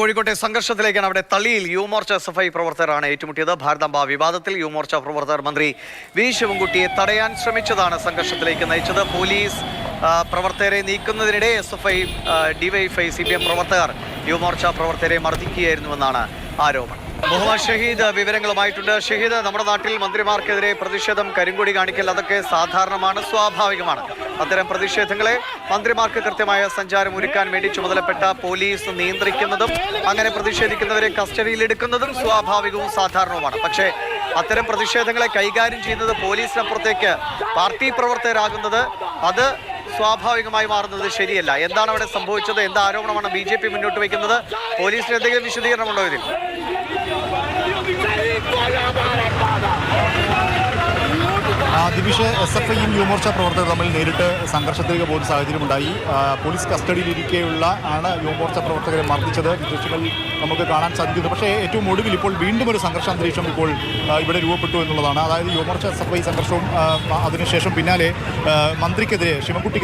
കോഴിക്കോട്ടെ സംഘർഷത്തിലേക്കാണ്. അവിടെ തളിയിൽ യുവമോർച്ച SFI പ്രവർത്തകരാണ് ഏറ്റുമുട്ടിയത്. ഭാരതാംബ വിവാദത്തിൽ യുവമോർച്ച പ്രവർത്തകർ മന്ത്രി വി ശിവൻകുട്ടിയെ തടയാൻ ശ്രമിച്ചതാണ് സംഘർഷത്തിലേക്ക് നയിച്ചത്. പോലീസ് പ്രവർത്തകരെ നീക്കുന്നതിനിടെ SFI, DYFI, CPM പ്രവർത്തകർ യുവമോർച്ച പ്രവർത്തകരെ മർദ്ദിക്കുകയായിരുന്നുവെന്നാണ് ആരോപണം. മുഹമ്മദ് ഷഹീദ് വിവരങ്ങളുമായിട്ടുണ്ട്. ഷഹീദ്, നമ്മുടെ നാട്ടിൽ മന്ത്രിമാർക്കെതിരെ പ്രതിഷേധം, കരിങ്കൊടി കാണിക്കൽ, അതൊക്കെ സാധാരണമാണ്, സ്വാഭാവികമാണ്. അത്തരം പ്രതിഷേധങ്ങളെ മന്ത്രിമാർക്ക് കൃത്യമായ സഞ്ചാരം ഒരുക്കാൻ വേണ്ടി ചുമതലപ്പെട്ട പോലീസ് നിയന്ത്രിക്കുന്നതും അങ്ങനെ പ്രതിഷേധിക്കുന്നവരെ കസ്റ്റഡിയിലെടുക്കുന്നതും സ്വാഭാവികവും സാധാരണവുമാണ്. പക്ഷേ അത്തരം പ്രതിഷേധങ്ങളെ കൈകാര്യം ചെയ്യുന്നത് പോലീസിനപ്പുറത്തേക്ക് പാർട്ടി പ്രവർത്തകരാകുന്നത് അത് സ്വാഭാവികമായി മാറുന്നത് ശരിയല്ല. എന്താണ് അവിടെ സംഭവിച്ചത്? എന്ത് ആരോപണമാണ് BJP മുന്നോട്ട് വയ്ക്കുന്നത്? പോലീസിന് എന്തെങ്കിലും വിശദീകരണമുണ്ടോ ഇതിൽ? ദിവിഷ്, SFIയും യുവമോർച്ച പ്രവർത്തകർ തമ്മിൽ നേരിട്ട് സംഘർഷത്തിലേക്ക് പോകുന്ന സാഹചര്യമുണ്ടായി. പോലീസ് കസ്റ്റഡിയിലിരിക്കെയുള്ള ആണ് യുവമോർച്ച പ്രവർത്തകരെ മർദ്ദിച്ചത്. ദൃശ്യങ്ങളിൽ നമുക്ക് കാണാൻ സാധിക്കുന്നു. പക്ഷേ ഏറ്റവും ഒടുവിൽ ഇപ്പോൾ വീണ്ടും ഒരു സംഘർഷാന്തരീക്ഷം ഇപ്പോൾ ഇവിടെ രൂപപ്പെട്ടു എന്നുള്ളതാണ്. അതായത് യുവമോർച്ച SFI സംഘർഷവും അതിനുശേഷം പിന്നാലെ മന്ത്രിക്കെതിരെ, ശിവൻകുട്ടി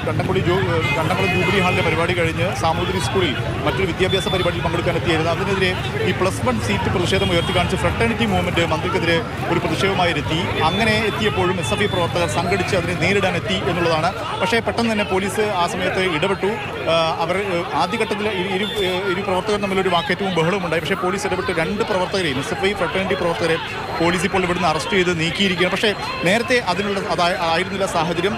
കണ്ടംകുളം ജൂബിലി ഹാളിലെ പരിപാടി കഴിഞ്ഞ് സാമൂതിരി സ്കൂളിൽ മറ്റൊരു വിദ്യാഭ്യാസ പരിപാടിയിൽ പങ്കെടുക്കാനെത്തിയായിരുന്നു. അതിനെതിരെ ഈ +1 സീറ്റ് പ്രതിഷേധം ഉയർത്തിക്കാണിച്ച് ഫ്രട്ടേണിറ്റി മൂവ്മെൻറ്റ് മന്ത്രിക്കെതിരെ ഒരു പ്രതിഷേധവുമായി എത്തി. അങ്ങനെ എത്തിയപ്പോഴും SFI പ്രവർത്തകർ സംഘടിച്ച് അതിനെ നേരിടാൻ എത്തി എന്നുള്ളതാണ്. പക്ഷേ പെട്ടെന്ന് തന്നെ പോലീസ് ആ സമയത്ത് ഇടപെട്ടു. അവർ ആദ്യഘട്ടത്തിൽ ഇരു പ്രവർത്തകർ തമ്മിലൊരു വാക്കേറ്റവും ബഹളവും ഉണ്ടായി. പക്ഷേ പോലീസ് ഇടപെട്ട് 2 പ്രവർത്തകരെയും SFI ഫ്രട്ടേണിറ്റി പ്രവർത്തകരെ പോലീസ് ഇപ്പോൾ ഇവിടുന്ന് അറസ്റ്റ് ചെയ്ത് നീക്കിയിരിക്കുകയാണ്. പക്ഷേ നേരത്തെ ആയിരുന്നില്ല സാഹചര്യം.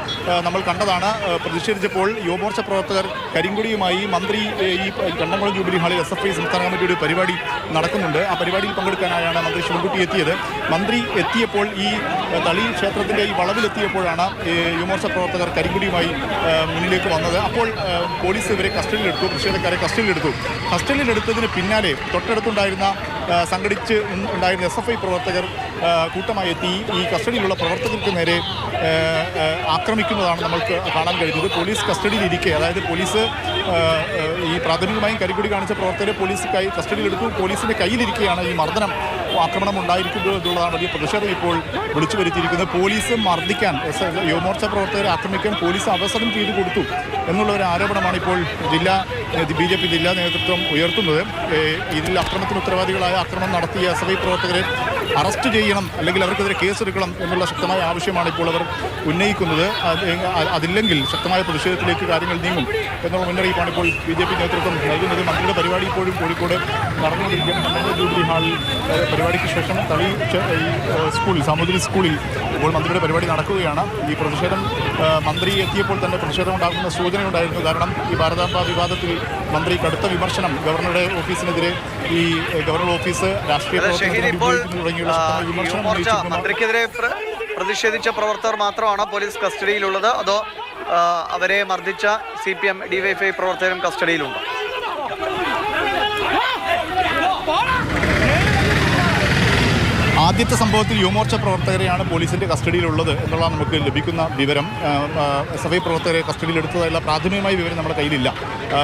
നമ്മൾ കണ്ടതാണ്. പ്രതിഷേധിച്ചപ്പോൾ യുവമോർച്ച പ്രവർത്തകർ കരിങ്കൊടിയുമായി മന്ത്രി ഈ കണ്ടംകുളം ജൂബിലി ഹാളിൽ SFI സംസ്ഥാന കമ്മിറ്റിയുടെ പരിപാടി നടക്കുന്നുണ്ട്. ആ പരിപാടിയിൽ പങ്കെടുക്കാനായാണ് മന്ത്രി ശിവൻകുട്ടി എത്തിയത്. മന്ത്രി എത്തിയപ്പോൾ ഈ തളി ക്ഷേത്രത്തിൻ്റെ ഈ വളവിലെത്തിയപ്പോഴാണ് യുവമോർച്ച പ്രവർത്തകർ കരിങ്കൊടിയുമായി മുന്നിലേക്ക് വന്നത്. അപ്പോൾ പോലീസ് ഇവരെ കസ്റ്റഡിയിലെടുത്തു, പ്രതിഷേധക്കാരെ കസ്റ്റഡിയിലെടുത്തതിന് പിന്നാലെ തൊട്ടടുത്തുണ്ടായിരുന്ന സംഘടിച്ച് ഉണ്ടായിരുന്ന SFI പ്രവർത്തകർ കൂട്ടമായി എത്തി ഈ കസ്റ്റഡിയിലുള്ള പ്രവർത്തകർക്ക് നേരെ ആക്രമിക്കുന്നതാണ് നമ്മൾക്ക് കാണാൻ കഴിഞ്ഞത്. പോലീസ് കസ്റ്റഡിയിലിരിക്കെ, അതായത് പോലീസ് ഈ പ്രാഥമികമായും കരിങ്കൊടി കാണിച്ച പ്രവർത്തകരെ പോലീസ് കസ്റ്റഡിയിലെടുത്തു. പോലീസിൻ്റെ കയ്യിലിരിക്കുകയാണ് ഈ ആക്രമണം ഉണ്ടായിരിക്കുന്നത് എന്നുള്ളതാണ് വലിയ പ്രതിഷേധം ഇപ്പോൾ വിളിച്ചു വരുത്തിയിരിക്കുന്നത്. പോലീസ് മർദ്ദിക്കാൻ, യുവമോർച്ച പ്രവർത്തകരെ ആക്രമിക്കാൻ പോലീസ് അവസരം ചെയ്തു കൊടുത്തു എന്നുള്ള ഒരു ആരോപണമാണ് ഇപ്പോൾ BJP ജില്ലാ നേതൃത്വം ഉയർത്തുന്നത്. ഇതിൽ അക്രമത്തിന് ഉത്തരവാദികളായ ആക്രമണം നടത്തിയ SFI പ്രവർത്തകരെ അറസ്റ്റ് ചെയ്യണം, അല്ലെങ്കിൽ അവർക്കെതിരെ കേസെടുക്കണം എന്നുള്ള ശക്തമായ ആവശ്യമാണ് ഇപ്പോൾ അവർ ഉന്നയിക്കുന്നത്. അതില്ലെങ്കിൽ ശക്തമായ പ്രതിഷേധത്തിലേക്ക് കാര്യങ്ങൾ നീങ്ങും എന്നുള്ള മുന്നറിയിപ്പാണ് ഇപ്പോൾ BJP നേതൃത്വം നൽകുന്നത്. മന്ത്രിയുടെ പരിപാടി ഇപ്പോഴും കോഴിക്കോട് നടന്നുകൊണ്ടിരിക്കുകയാണ്. കണ്ടംകുളം ജൂബിലി ഹാളിൽ പരിപാടിക്ക് ശേഷം തളി സ്കൂളിൽ, സാമൂതിരി സ്കൂളിൽ ഇപ്പോൾ മന്ത്രിയുടെ പരിപാടി നടക്കുകയാണ്. ഈ പ്രതിഷേധം മന്ത്രി എത്തിയപ്പോൾ തന്നെ പ്രതിഷേധം ഉണ്ടാകുന്ന സൂചനയുണ്ടായിരുന്നു. കാരണം ഈ ഭാരതാംബ വിവാദത്തിൽ മന്ത്രി കടുത്ത വിമർശനം ഗവർണറുടെ ഓഫീസിനെതിരെ, ഈ ഗവർണർ ഓഫീസ് രാഷ്ട്രീയ മന്ത്രിക്കെതിരെ പ്രതിഷേധിച്ച പ്രവർത്തകർ മാത്രമാണ് പോലീസ് കസ്റ്റഡിയിലുള്ളത്? അതോ അവരെ മർദ്ദിച്ച CPM, DYFI പ്രവർത്തകരും കസ്റ്റഡിയിലുണ്ട്? ആദ്യത്തെ സംഭവത്തിൽ യുവമോർച്ച പ്രവർത്തകരെയാണ് പോലീസിൻ്റെ കസ്റ്റഡിയിലുള്ളത് എന്നുള്ളതാണ് നമുക്ക് ലഭിക്കുന്ന വിവരം. SFI പ്രവർത്തകരെ കസ്റ്റഡിയിലെടുത്തതായുള്ള പ്രാഥമികമായ വിവരം നമ്മുടെ കയ്യിലില്ല.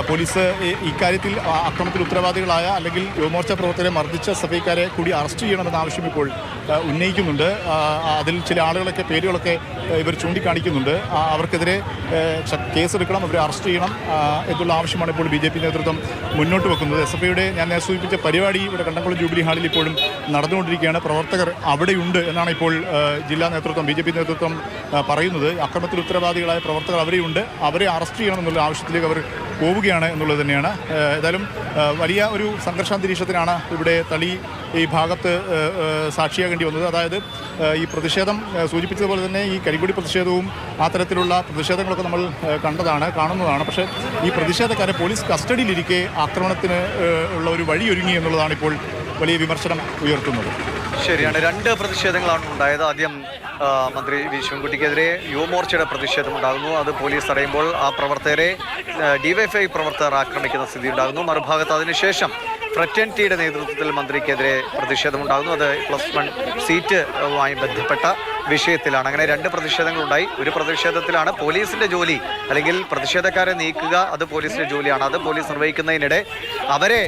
പോലീസ് ഇക്കാര്യത്തിൽ അക്രമത്തിൽ ഉത്തരവാദികളായ അല്ലെങ്കിൽ യുവമോർച്ച പ്രവർത്തകരെ മർദ്ദിച്ച SFIക്കാരെ കൂടി അറസ്റ്റ് ചെയ്യണമെന്ന ആവശ്യം ഇപ്പോൾ ഉന്നയിക്കുന്നുണ്ട്. അതിൽ ചില പേരുകളൊക്കെ ഇവർ ചൂണ്ടിക്കാണിക്കുന്നുണ്ട്. അവർക്കെതിരെ കേസെടുക്കണം, അവരെ അറസ്റ്റ് ചെയ്യണം എന്നുള്ള ആവശ്യമാണ് ഇപ്പോൾ BJP നേതൃത്വം മുന്നോട്ട് വെക്കുന്നത്. SFIയുടെ ഞാൻ സൂചിപ്പിച്ച പരിപാടി ഇവിടെ കണ്ടംകുളം ജൂബിലി ഹാളിൽ ഇപ്പോഴും നടന്നുകൊണ്ടിരിക്കുകയാണ്. പ്രവർത്തകർ അവിടെയുണ്ട് എന്നാണ് ഇപ്പോൾ ജില്ലാ നേതൃത്വം, BJP നേതൃത്വം പറയുന്നത്. അക്രമത്തിൽ ഉത്തരവാദികളായ പ്രവർത്തകർ അവിടെയുണ്ട്, അവരെ അറസ്റ്റ് ചെയ്യണം എന്നുള്ള ആവശ്യത്തിലേക്ക് അവർ പോവുകയാണ് എന്നുള്ളത് തന്നെയാണ്. ഏതായാലും വലിയ ഒരു സംഘർഷാന്തരീക്ഷത്തിനാണ് ഇവിടെ തളി ഈ ഭാഗത്ത് സാക്ഷിയാകേണ്ടി വന്നത്. അതായത് ഈ പ്രതിഷേധം സൂചിപ്പിച്ചതുപോലെ തന്നെ ഈ കരിങ്കൊടി പ്രതിഷേധവും ആ തരത്തിലുള്ള പ്രതിഷേധങ്ങളൊക്കെ നമ്മൾ കാണുന്നതാണ്. പക്ഷേ ഈ പ്രതിഷേധക്കാരെ പോലീസ് കസ്റ്റഡിയിലിരിക്കെ ആക്രമണത്തിന് ഉള്ള ഒരു വഴിയൊരുങ്ങി എന്നുള്ളതാണ് ഇപ്പോൾ വലിയ വിമർശനം ഉയർത്തുന്നത്. ശരിയാണ്, 2 പ്രതിഷേധങ്ങളാണ് ഉണ്ടായത്. ആദ്യം മന്ത്രി വി ശിവൻകുട്ടിക്കെതിരെ യുവമോർച്ചയുടെ പ്രതിഷേധം ഉണ്ടാകുന്നു. അത് പോലീസ് തടയുമ്പോൾ ആ പ്രവർത്തകരെ DYFI പ്രവർത്തകർ ആക്രമിക്കുന്ന സ്ഥിതി ഉണ്ടാകുന്നു. മറുഭാഗത്ത് അതിനുശേഷം ഫ്രറ്റേണിറ്റിയുടെ നേതൃത്വത്തിൽ മന്ത്രിക്കെതിരെ പ്രതിഷേധമുണ്ടാകുന്നു. അത് +1 സീറ്റുമായി ബന്ധപ്പെട്ട വിഷയത്തിലാണ്. അങ്ങനെ രണ്ട് പ്രതിഷേധങ്ങളുണ്ടായി. ഒരു പ്രതിഷേധത്തിലാണ് പോലീസിന്റെ ജോലി അല്ലെങ്കിൽ പ്രതിഷേധക്കാരെ നീക്കുക, അത് പോലീസിന്റെ ജോലിയാണ്. അത് പോലീസ് നിർവഹിക്കുന്നതിനിടെ അവരെ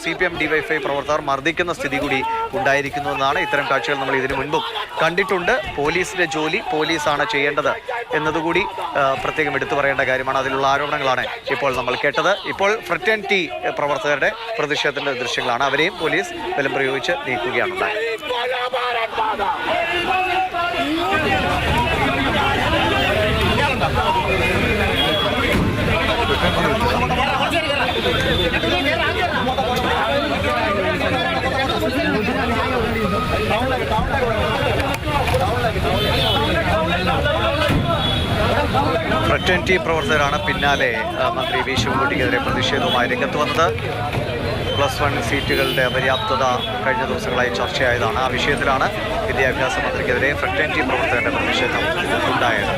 CPM DYFI പ്രവർത്തകർ മർദ്ദിക്കുന്ന സ്ഥിതി കൂടി ഉണ്ടായിരിക്കുന്നതെന്നാണ്. ഇത്തരം കാഴ്ചകൾ നമ്മൾ ഇതിനു മുൻപും കണ്ടിട്ടുണ്ട്. പോലീസിന്റെ ജോലി പോലീസാണ് ചെയ്യേണ്ടത് എന്നതുകൂടി പ്രത്യേകം എടുത്തു പറയേണ്ട കാര്യമാണ്. അതിലുള്ള ആരോപണങ്ങളാണ് ഇപ്പോൾ നമ്മൾ കേട്ടത്. ഇപ്പോൾ ഫ്രറ്റേണിറ്റി പ്രവർത്തകരുടെ പ്രതിഷേധത്തിന്റെ ദൃശ്യങ്ങളാണ്. അവരെയും പോലീസ് ബലം പ്രയോഗിച്ച് നീക്കുകയാണ് ഉണ്ടായത്. ഫ്രറ്റേണിറ്റി പ്രവർത്തകരാണ് പിന്നാലെ മന്ത്രി വി ശിവൻകുട്ടിക്കെതിരെ പ്രതിഷേധവുമായി രംഗത്ത് വന്നത്. +1 സീറ്റുകളുടെ അപര്യാപ്തത കഴിഞ്ഞ ദിവസങ്ങളായി ചർച്ചയായതാണ്. ആ വിഷയത്തിലാണ് വിദ്യാഭ്യാസ മന്ത്രിക്കെതിരെ ഫ്രറ്റേണിറ്റി പ്രവർത്തകരുടെ പ്രതിഷേധം ഉണ്ടായത്.